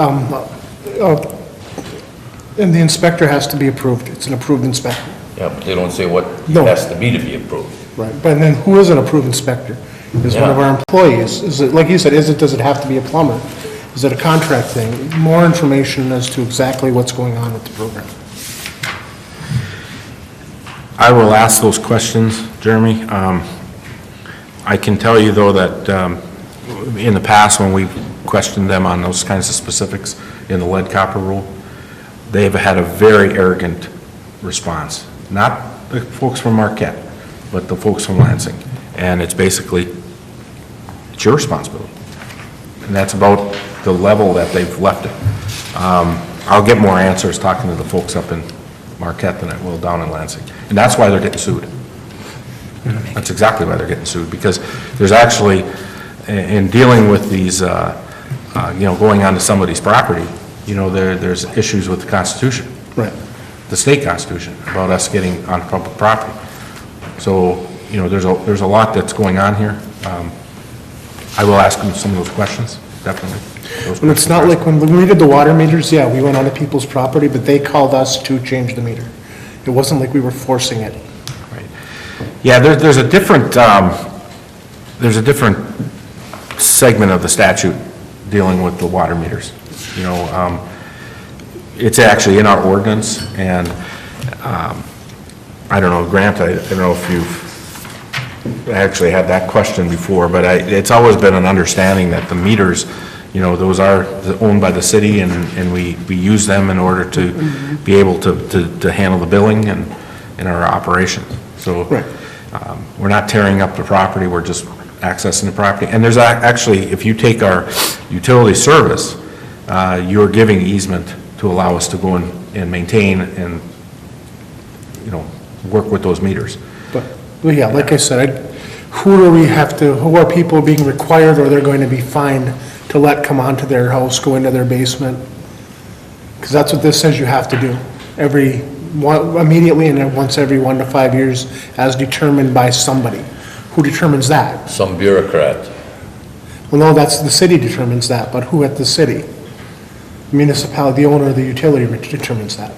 and the inspector has to be approved. It's an approved inspector. Yeah, but they don't say what No. has to be approved. Right, but then who is an approved inspector? Is one of Yeah. our employees? Is it, like you said, does it have to be a plumber? Is it a contract thing? More information as to exactly what's going on with the program. I will ask those questions, Jeremy. I can tell you, though, that in the past, when we questioned them on those kinds of specifics in the lead copper rule, they've had a very arrogant response. Not the folks from Marquette, but the folks from Lansing. And it's basically, it's your responsibility. And that's about the level that they've left it. I'll get more answers talking to the folks up in Marquette than I will down in Lansing. And that's why they're getting sued. That's exactly why they're getting sued, because there's actually, in dealing with these, you know, going onto somebody's property, you know, there's issues with the Constitution. Right. The state Constitution, about us getting on public property. So, you know, there's a lot that's going on here. I will ask them some of those questions, definitely. And it's not like when we did the water meters, yeah, we went onto people's property, but they called us to change the meter. It wasn't like we were forcing it. Right. Yeah, there's a different segment of the statute dealing with the water meters. You know, it's actually in our ordinance, and I don't know, Grant, I don't know if you've actually had that question before, but it's always been an understanding that the meters, you know, those are owned by the city, and we use them in order to be able to handle the billing and in our operation. So Right. we're not tearing up the property, we're just accessing the property. And there's actually, if you take our utility service, you're giving easement to allow us to go and maintain and, you know, work with those meters. But, well, yeah, like I said, who are people being required, or they're going to be fined to let come onto their house, go into their basement? Because that's what this says you have to do. Every immediately and then once every 1 to 5 years as determined by somebody. Who determines that? Some bureaucrat. Well, no, that's, the city determines that, but who at the city? Municipality, the owner of the utility determines that.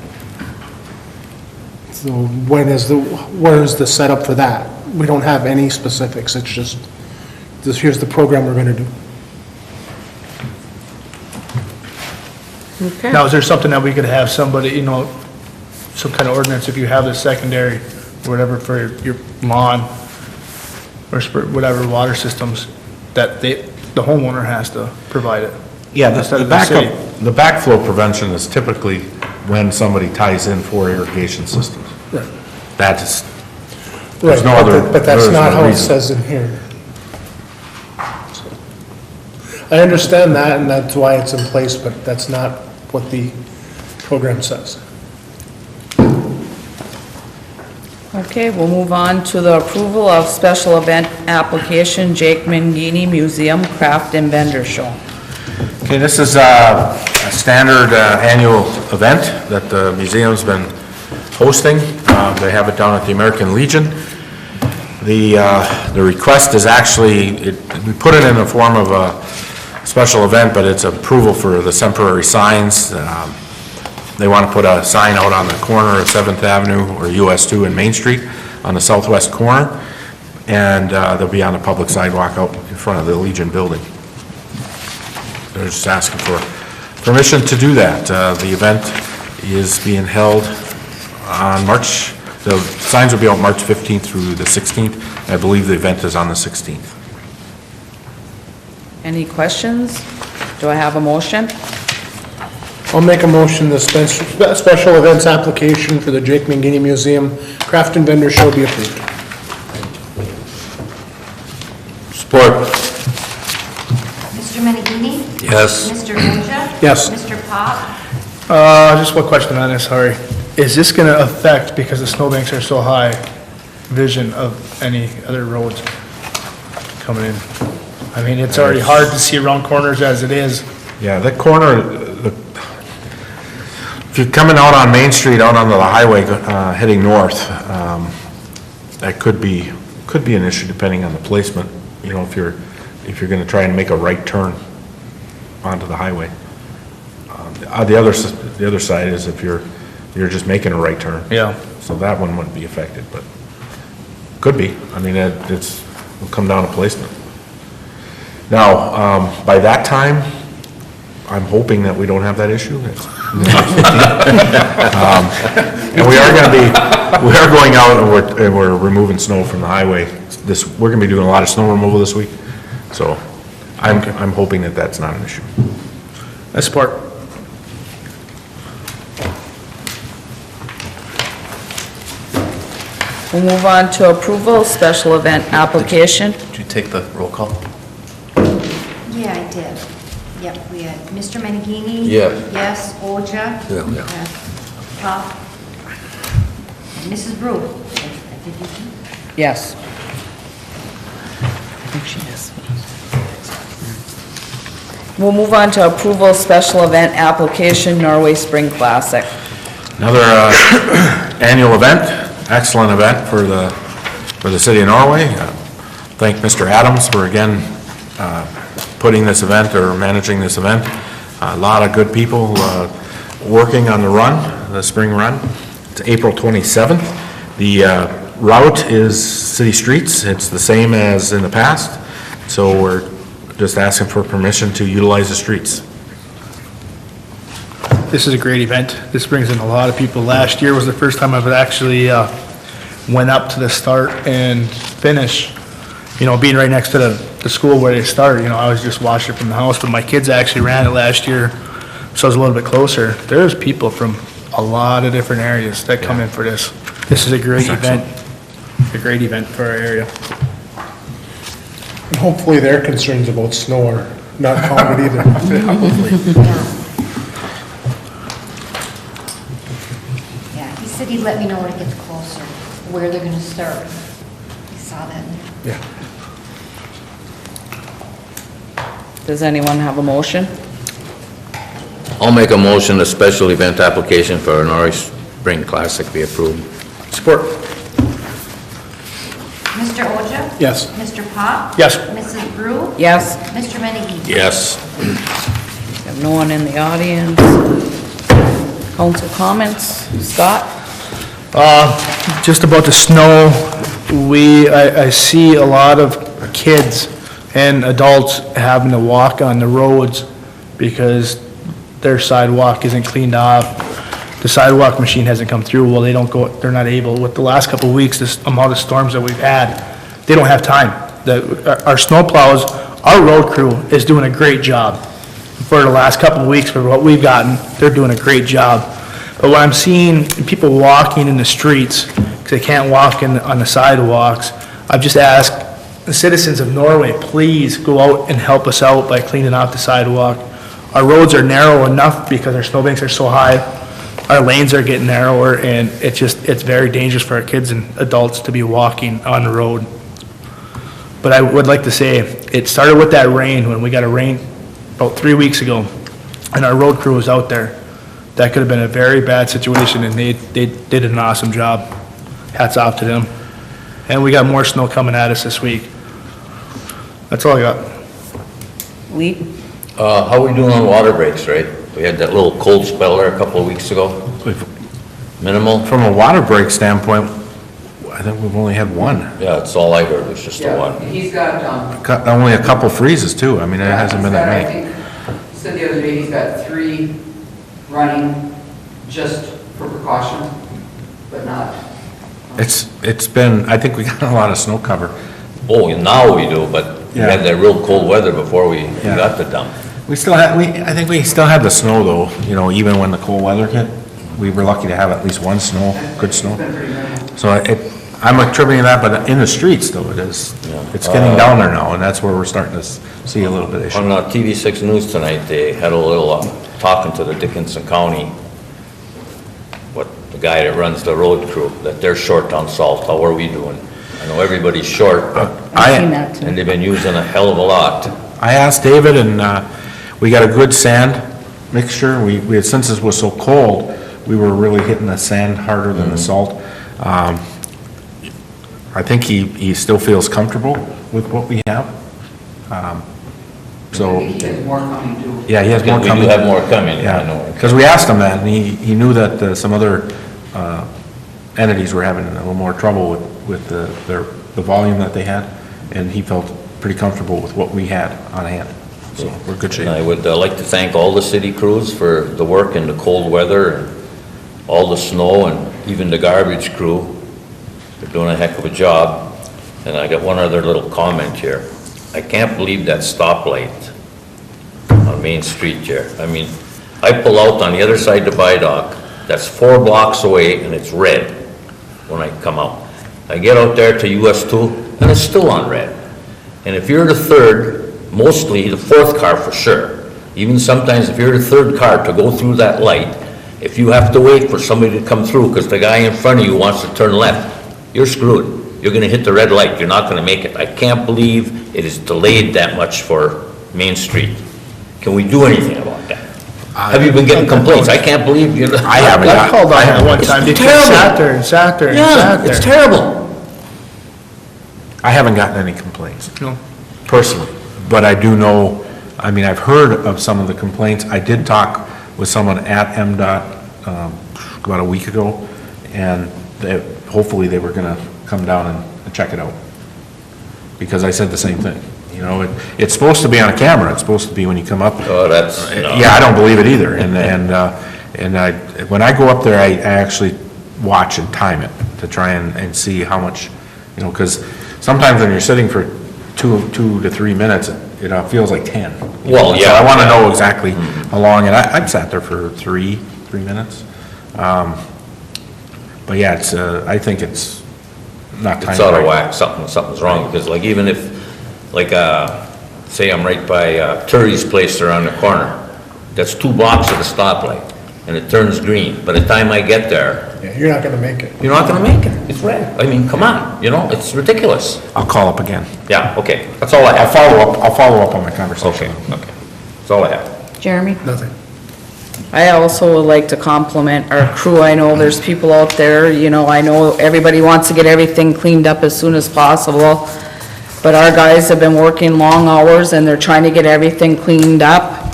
So where is the setup for that? We don't have any specifics, it's just, here's the program we're gonna do. Okay. Now, is there something that we could have somebody, you know, some kind of ordinance, if you have the secondary, or whatever, for your lawn, or whatever, water systems, that the homeowner has to provide it? Yeah, Instead the of the city. the backflow prevention is typically when somebody ties in 4 irrigation systems. Right. That is, Right, there's no other. but that's there's not no how it reason. says in here. I understand that, and that's why it's in place, but that's not what the program says. Okay, we'll move on to the approval of special event application, Jake Mangini Museum Craft and Vendor Show. Okay, this is a standard annual event that the museum's been hosting. They have it down at the American Legion. The request is actually, we put it in the form of a special event, but it's approval for the temporary signs. They want to put a sign out on the corner of 7th Avenue or US 2 and Main Street on the southwest corner, and they'll be on a public sidewalk out in front of the Legion building. They're just asking for permission to do that. The event is being held on the signs will be out March 15th through the 16th. I believe the event is on the 16th. Any questions? Do I have a motion? I'll make a motion the special events application for the Jake Mangini Museum Craft and Vendor Show be approved. Support. Mr. Menegini? Yes. Mr. Oja? Yes. Mr. Pop? Just one question on this, sorry. Is this gonna affect, because the snowbanks are so high, vision of any other roads coming in? I mean, it's already hard to see around corners as it is. Yeah, that corner, if you're coming out on Main Street, out onto the highway, heading north, that could be an issue depending on the placement, you know, if you're gonna try and make a right turn onto the highway. The other side is if you're just making a right turn. Yeah. So that one wouldn't be affected, but could be. I mean, it'll come down to placement. Now, by that time, I'm hoping that we don't have that issue. And we are going out and we're removing snow from the highway. We're gonna be doing a lot of snow removal this week, so I'm hoping that that's not an issue. I support. We'll move on to approval, special event application. Did you take the roll call? Yeah, I did. Yep, we had Mr. Menegini? Yeah. Yes, Oja? Yeah. Yes. Pop? And Mrs. Brew? Did you? Yes. I think she is. We'll move on to approval, special event application, Norway Spring Classic. Another annual event, excellent event for the city of Norway. Thank Mr. Adams for again putting this event or managing this event. A lot of good people working on the run, the spring run. It's April 27th. The route is city streets. It's the same as in the past, so we're just asking for permission to utilize the streets. This is a great event. This brings in a lot of people. Last year was the first time I've actually went up to the start and finish. You know, being right next to the school where they start, you know, I was just watching it from the house, but my kids actually ran it last year, so I was a little bit closer. There's people from a lot of different areas that come in for this. This is a great event, a great event for our area. And hopefully their concerns about snow are not common either. Yeah, he said he'd let me know when it gets closer, where they're gonna start. He saw that. Yeah. Does anyone have a motion? I'll make a motion, a special event application for Norway Brain Classic be approved. Support. Mr. Oja? Yes. Mr. Pop? Yes. Mrs. Brew? Yes. Mr. Menninee? Yes. Have no one in the audience. Council comments? Scott? Just about the snow, I see a lot of kids and adults having to walk on the roads because their sidewalk isn't cleaned off. The sidewalk machine hasn't come through. Well, they're not able. With the last couple of weeks, this amount of storms that we've had, they don't have time. Our snow plows, our road crew is doing a great job. For the last couple of weeks, for what we've gotten, they're doing a great job. But when I'm seeing people walking in the streets, because they can't walk on the sidewalks, I've just asked the citizens of Norway, please go out and help us out by cleaning out the sidewalk. Our roads are narrow enough because our snowbanks are so high. Our lanes are getting narrower, and it's very dangerous for our kids and adults to be walking on the road. But I would like to say, it started with that rain, when we got a rain about 3 weeks ago, and our road crew was out there. That could have been a very bad situation, and they did an awesome job. Hats off to them. And we got more snow coming at us this week. That's all I got. Lee? How are we doing on water breaks, right? We had that little cold spell there a couple of weeks ago. Minimal? From a water break standpoint, I think we've only had one. Yeah, that's all I heard, was just the one. He's got, Only a couple freezes too. I mean, it hasn't been that I many. think, he said the other day, he's got 3 running just for precaution, but not. It's been, I think we got a lot of snow cover. Oh, now we do, but we Yeah. had that real cold weather before we got the dump. We still had, I think we still had the snow though, even when the cold weather hit. We were lucky to have at least one good snow. It's been pretty minimal. So I'm attributing that, but in the streets though, it's getting down there now, and that's where we're starting to see a little bit of issue. On TV6 News tonight, they had a little talking to the Dickinson County, the guy that runs the road crew, that they're short on salt. How are we doing? I know everybody's short, but, I've seen that too. and they've been using a hell of a lot. I asked David, and we got a good sand mixture. We had, since it was so cold, we were really hitting the sand harder than the salt. I think he still feels comfortable with what we have. I So, think he has more coming too. yeah, he has more We coming. do have more coming, I know. Yeah, because we asked him that, and he knew that some other entities were having a little more trouble with the volume that they had, and he felt pretty comfortable with what we had on hand. So we're in good shape. And I would like to thank all the city crews for the work in the cold weather, and all the snow, and even the garbage crew. They're doing a heck of a job. And I got one other little comment here. I can't believe that stoplight on Main Street here. I mean, I pull out on the other side of Viaduct, that's 4 blocks away, and it's red when I come out. I get out there to US 2, and it's still on red. And if you're the third, mostly the 4th car for sure, even sometimes if you're the 3rd car to go through that light, if you have to wait for somebody to come through because the guy in front of you wants to turn left, you're screwed. You're gonna hit the red light, you're not gonna make it. I can't believe it is delayed that much for Main Street. Can we do anything about that? Have you been getting complaints? I can't believe you. I haven't. I called on it one time, It's because it sat terrible. there and sat there and Yeah, sat it's there. terrible. I haven't gotten any complaints. No. Personally, but I do know, I mean, I've heard of some of the complaints. I did talk with someone at MDOT about a week ago, and hopefully they were gonna come down and check it out. Because I said the same thing, it's supposed to be on a camera, it's supposed to be when you come up. Oh, that's, no. Yeah, I don't believe it either, and when I go up there, I actually watch and time it to try and see how much, because sometimes when you're sitting for 2 to 3 minutes, it feels like 10. Well, So yeah, I want to yeah. know exactly how long, and I've sat there for 3 minutes. But yeah, I think it's not time. It's out of whack, something's wrong, because like even if, say I'm right by Turry's place there on the corner, that's 2 blocks of the stoplight, and it turns green. By the time I get there, Yeah, you're not gonna make it. you're not gonna make it, it's red. I mean, come on, it's ridiculous. I'll call up again. Yeah, okay, that's all I have. I'll follow up on my conversation. Okay, that's all I have. Jeremy? Nothing. I also would like to compliment our crew. I know there's people out there, you know, I know everybody wants to get everything cleaned up as soon as possible, but our guys have been working long hours and they're trying to get everything cleaned up.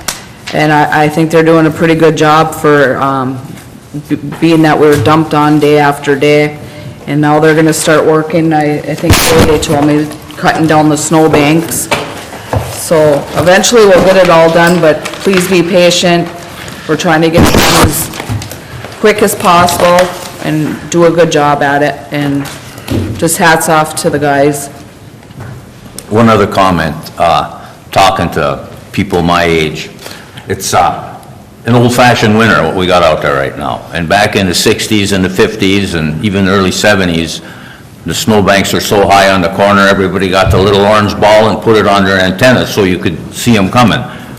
And I think they're doing a pretty good job for, being that we were dumped on day after day. And now they're gonna start working, I think they told me, cutting down the snow banks. So eventually we'll get it all done, but please be patient. We're trying to get it done as quick as possible and do a good job at it. And just hats off to the guys. One other comment, talking to people my age, it's an old-fashioned winter, what we got out there right now. And back in the 60s and the 50s and even early 70s, the snowbanks were so high on the corner, everybody got the little orange ball and put it on their antennas so you could see them coming.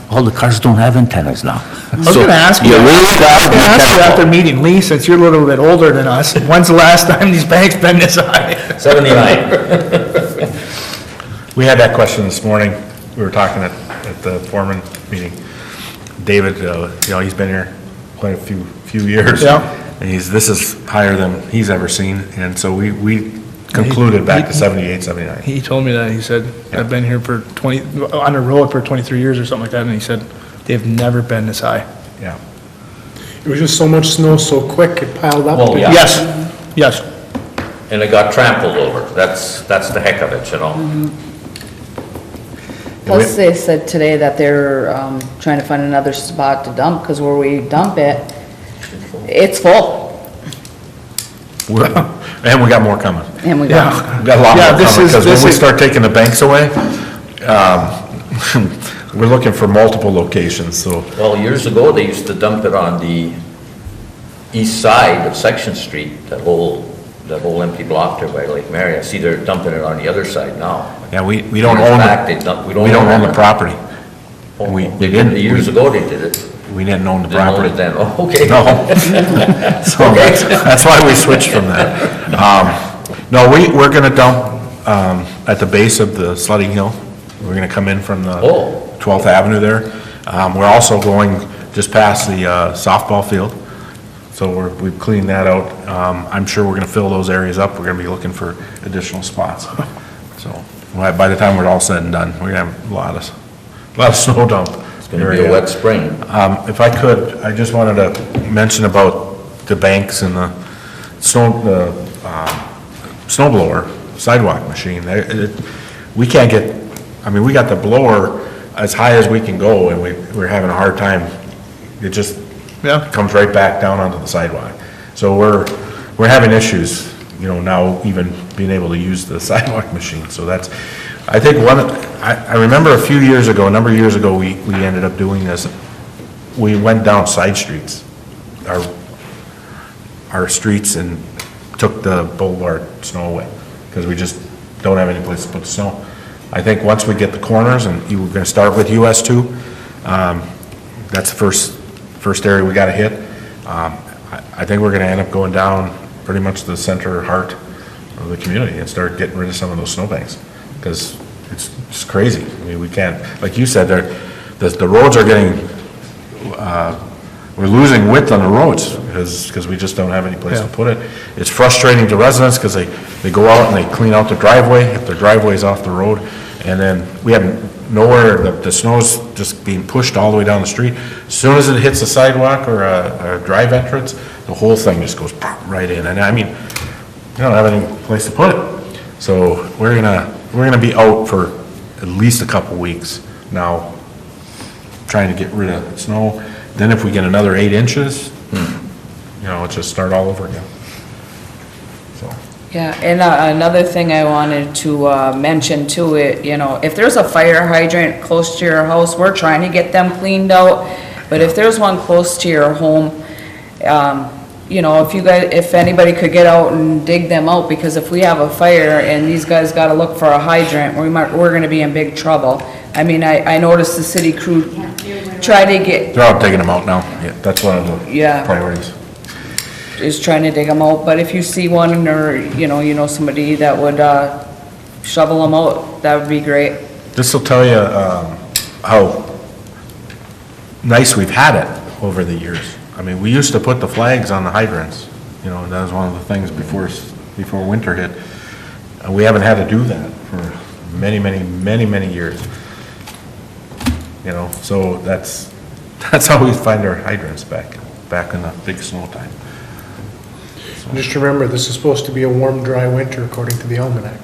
All the cars don't have antennas now. I was gonna ask you. You really gotta be After careful. meeting Lee, since you're a little bit older than us, when's the last time these banks been this high? 79. We had that question this morning. We were talking at the foreman meeting. David, you know, he's been here quite a few years. Yeah. And this is higher than he's ever seen. And so we concluded back to 78, 79. He told me that, he said, Yeah. I've been here for on the road for 23 years or something like that, and he said, they've never been this high. Yeah. It was just so much snow so quick, it piled up. Well, yeah. Yes. And it got trampled over. That's the heck of it, you know? Plus, they said today that they're trying to find another spot to dump, because where we dump it, it's full. And we got more coming. And we Yeah. got, We got a lot Yeah, more this coming, is- because this when we is- start taking the banks away, we're looking for multiple locations, so. Well, years ago, they used to dump it on the east side of Section Street, that whole empty block there by Lake Mary. I see they're dumping it on the other side now. Yeah, we don't Years own, back, they dump- we don't own the property. Oh, We they didn't. did, years ago they did it. We didn't own the Didn't own property. it then, oh, okay. No. So that's why we switched from that. No, we're gonna dump, at the base of the sledding hill. We're gonna come in from the Oh. 12th Avenue there. We're also going just past the softball field. So we've cleaned that out. I'm sure we're gonna fill those areas up. We're gonna be looking for additional spots. So by the time we're all said and done, we're gonna have a lot of snow dump. It's gonna be a wet spring. If I could, I just wanted to mention about the banks and the snow blower sidewalk machine. We can't get, I mean, we got the blower as high as we can go, and we're having a hard time. It just Yeah. comes right back down onto the sidewalk. So we're having issues, you know, now even being able to use the sidewalk machine. So that's, I think I remember a number of years ago, we ended up doing this. We went down side streets, our streets, and took the boulevard snow away, because we just don't have any place to put the snow. I think once we get the corners, and we're gonna start with US 2, that's the first area we gotta hit. I think we're gonna end up going down pretty much the center heart of the community and start getting rid of some of those snowbanks, because it's just crazy. I mean, we can't, like you said, the roads are getting, we're losing width on the roads, because we just don't have any place to put it. It's frustrating to residents, because they go out and they clean out their driveway, if their driveway's off the road, and then we have nowhere, the snow's just being pushed all the way down the street. As soon as it hits a sidewalk or a drive entrance, the whole thing just goes right in, and I mean, you don't have any place to put it. So we're gonna be out for at least a couple weeks now, trying to get rid of snow. Then if we get another 8 inches, you know, let's just start all over again. So, yeah, and another thing I wanted to mention too, you know, if there's a fire hydrant close to your house, we're trying to get them cleaned out. But if there's one close to your home, you know, if anybody could get out and dig them out, because if we have a fire and these guys gotta look for a hydrant, we're gonna be in big trouble. I mean, I noticed the city crew try to get, they're out digging them out now. Yeah, that's one of the Yeah. priorities. is trying to dig them out, but if you see one, or, you know somebody that would, shovel them out, that would be great. This will tell you how nice we've had it over the years. I mean, we used to put the flags on the hydrants, you know, that was one of the things before winter hit. And we haven't had to do that for many years. You know, so that's how we find our hydrants back in the big snow time. Just remember, this is supposed to be a warm, dry winter according to the almanac.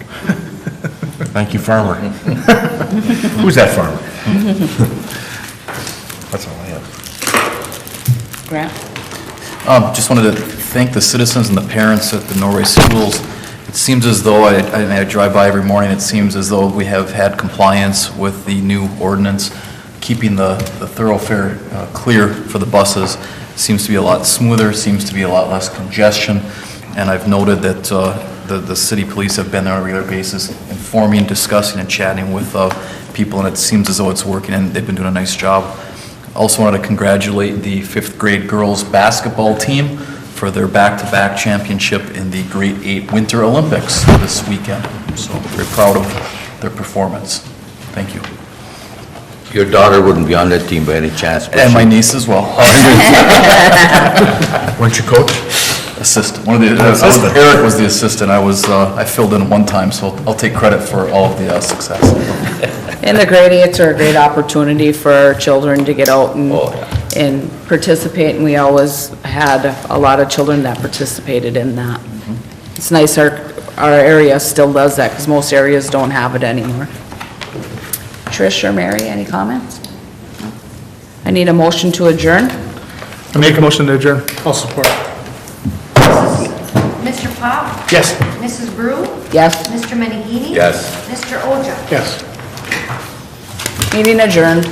Thank you, farmer. Who's that farmer? That's all I have. Grant? Just wanted to thank the citizens and the parents at the Norway schools. It seems as though, I drive by every morning, it seems as though we have had compliance with the new ordinance, keeping the thoroughfare clear for the buses. Seems to be a lot smoother, seems to be a lot less congestion, and I've noted that the city police have been there on a regular basis, informing, discussing, and chatting with people, and it seems as though it's working, and they've been doing a nice job. Also wanted to congratulate the 5th grade girls basketball team for their back-to-back championship in the Grade 8 Winter Olympics this weekend. So very proud of their performance. Thank you. Your daughter wouldn't be on that team by any chance, would And she? my niece as well. Weren't you coach? Assistant. Eric was the assistant. I filled in one time, so I'll take credit for all of the success. And the grade 8s are a great opportunity for our children to get out Oh, and participate, and we always had a lot of children that participated in that. It's nice our area still does that, because most areas don't have it anymore. Trish or Mary, any comments? I need a motion to adjourn. I make a motion to adjourn. I'll support. Mr. Pop? Yes. Mrs. Brew? Yes, Mr. Menegini? Yes. Mr. Oja? Yes. meeting adjourned.